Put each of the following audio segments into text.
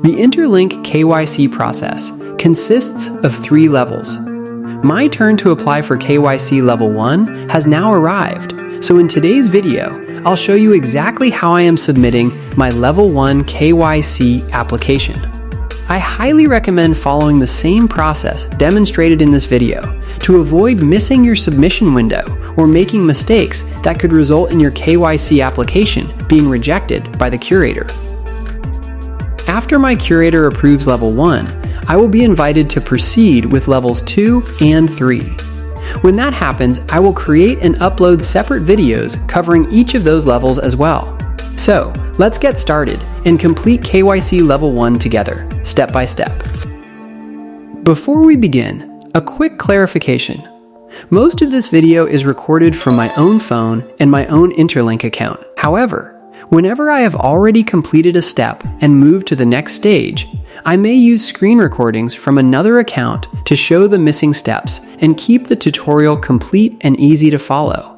The Interlink KYC process consists of 3 levels. My turn to apply for KYC Level 1 has now arrived, so in today's video, I'll show you exactly how I am submitting my Level 1 KYC application. I highly recommend following the same process demonstrated in this video to avoid missing your submission window or making mistakes that could result in your KYC application being rejected by the curator. After my curator approves Level 1, I will be invited to proceed with Levels 2 and 3. When that happens, I will create and upload separate videos covering each of those levels as well. So, let's get started and complete KYC Level 1 together, step by step. Before we begin, a quick clarification. Most of this video is recorded from my own phone and my own Interlink account. However, whenever I have already completed a step and moved to the next stage, I may use screen recordings from another account to show the missing steps and keep the tutorial complete and easy to follow.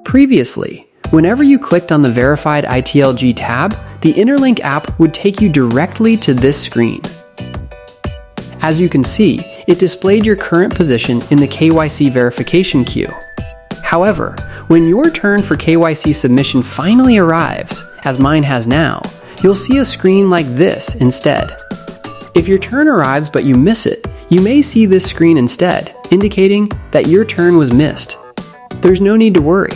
Previously, whenever you clicked on the Verified ITLG tab, the Interlink app would take you directly to this screen. As you can see, it displayed your current position in the KYC verification queue. However, when your turn for KYC submission finally arrives, as mine has now, you'll see a screen like this instead. If your turn arrives but you miss it, you may see this screen instead, indicating that your turn was missed. There's no need to worry.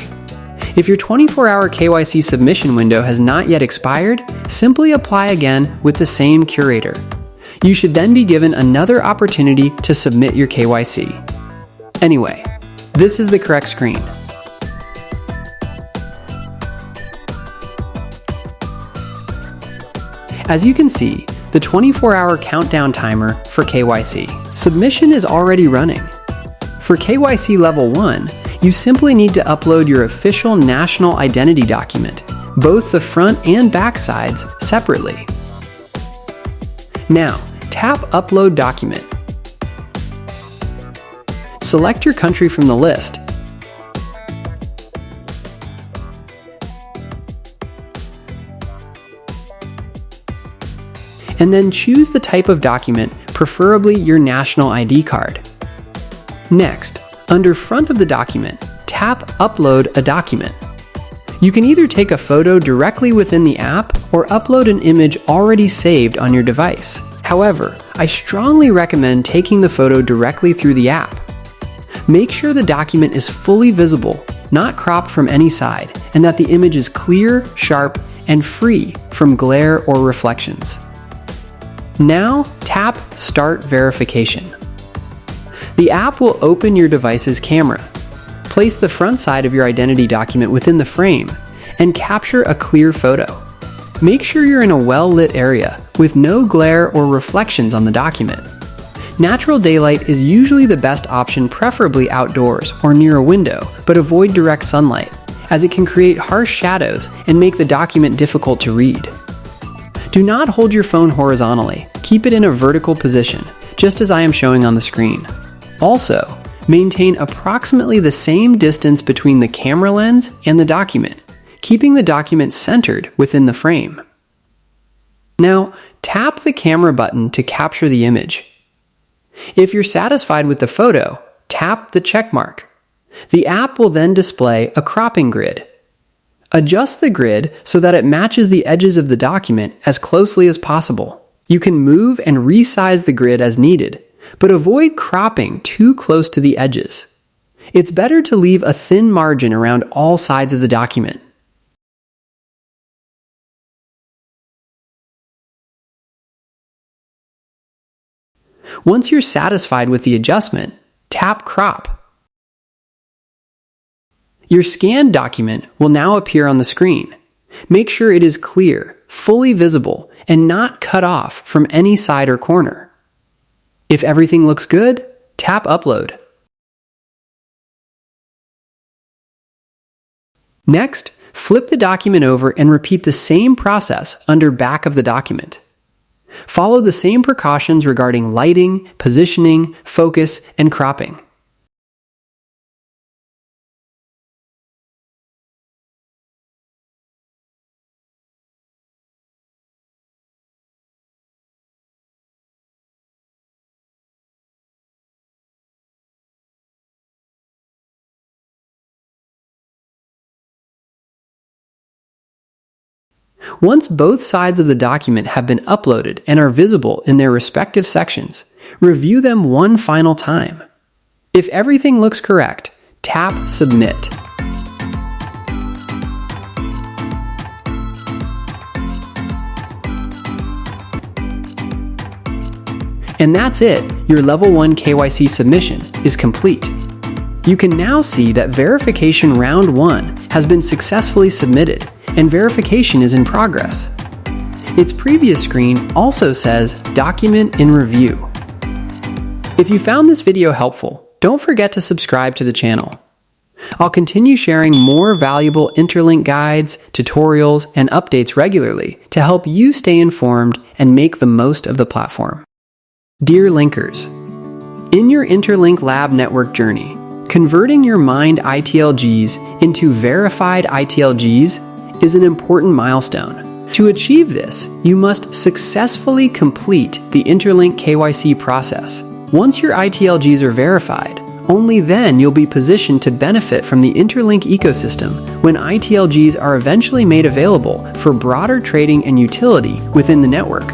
If your 24-hour KYC submission window has not yet expired, simply apply again with the same curator. You should then be given another opportunity to submit your KYC. Anyway, this is the correct screen. As you can see, the 24-hour countdown timer for KYC submission is already running. For KYC Level 1, you simply need to upload your official national identity document, both the front and back sides, separately. Now, tap Upload Document. Select your country from the list. And then choose the type of document, preferably your national ID card. Next, under Front of the document, tap Upload a Document. You can either take a photo directly within the app or upload an image already saved on your device. However, I strongly recommend taking the photo directly through the app. Make sure the document is fully visible, not cropped from any side, and that the image is clear, sharp, and free from glare or reflections. Now, tap Start Verification. The app will open your device's camera. Place the front side of your identity document within the frame and capture a clear photo. Make sure you're in a well-lit area with no glare or reflections on the document. Natural daylight is usually the best option, preferably outdoors or near a window, but avoid direct sunlight, as it can create harsh shadows and make the document difficult to read. Do not hold your phone horizontally. Keep it in a vertical position, just as I am showing on the screen. Also, maintain approximately the same distance between the camera lens and the document, keeping the document centered within the frame. Now, tap the camera button to capture the image. If you're satisfied with the photo, tap the check mark. The app will then display a cropping grid. Adjust the grid so that it matches the edges of the document as closely as possible. You can move and resize the grid as needed, but avoid cropping too close to the edges. It's better to leave a thin margin around all sides of the document. Once you're satisfied with the adjustment, tap Crop. Your scanned document will now appear on the screen. Make sure it is clear, fully visible, and not cut off from any side or corner. If everything looks good, tap Upload. Next, flip the document over and repeat the same process under Back of the document. Follow the same precautions regarding lighting, positioning, focus, and cropping. Once both sides of the document have been uploaded and are visible in their respective sections, review them one final time. If everything looks correct, tap Submit. And that's it, your Level 1 KYC submission is complete. You can now see that verification round 1 has been successfully submitted and verification is in progress. Its previous screen also says Document in Review. If you found this video helpful, don't forget to subscribe to the channel. I'll continue sharing more valuable Interlink guides, tutorials, and updates regularly to help you stay informed and make the most of the platform. Dear linkers, in your Interlink Lab Network journey, converting your mined ITLGs into verified ITLGs is an important milestone. To achieve this, you must successfully complete the Interlink KYC process. Once your ITLGs are verified, only then you'll be positioned to benefit from the Interlink ecosystem when ITLGs are eventually made available for broader trading and utility within the network.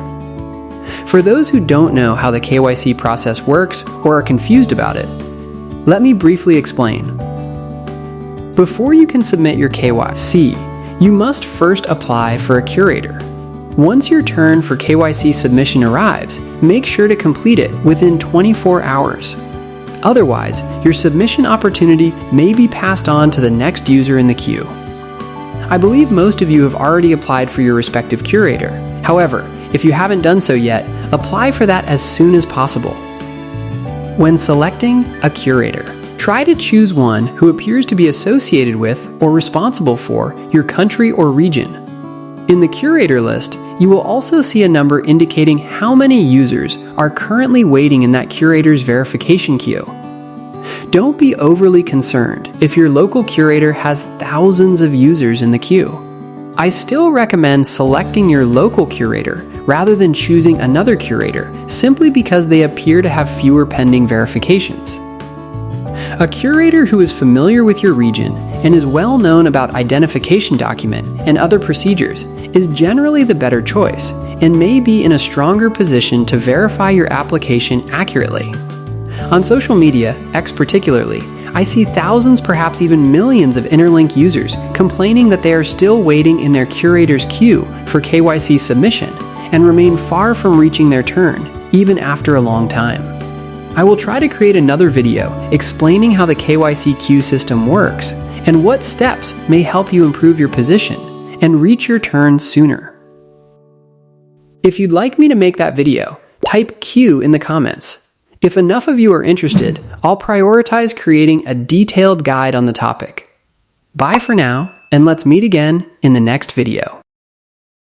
For those who don't know how the KYC process works or are confused about it, let me briefly explain. Before you can submit your KYC, you must first apply for a curator. Once your turn for KYC submission arrives, make sure to complete it within 24 hours. Otherwise, your submission opportunity may be passed on to the next user in the queue. I believe most of you have already applied for your respective curator. However, if you haven't done so yet, apply for that as soon as possible. When selecting a curator, try to choose one who appears to be associated with or responsible for your country or region. In the curator list, you will also see a number indicating how many users are currently waiting in that curator's verification queue. Don't be overly concerned if your local curator has thousands of users in the queue. I still recommend selecting your local curator rather than choosing another curator simply because they appear to have fewer pending verifications. A curator who is familiar with your region and is well known about identification document and other procedures is generally the better choice and may be in a stronger position to verify your application accurately. On social media, X particularly, I see thousands, perhaps even millions of Interlink users complaining that they are still waiting in their curator's queue for KYC submission and remain far from reaching their turn, even after a long time. I will try to create another video explaining how the KYC queue system works and what steps may help you improve your position and reach your turn sooner. If you'd like me to make that video, type Q in the comments. If enough of you are interested, I'll prioritize creating a detailed guide on the topic. Bye for now, and let's meet again in the next video.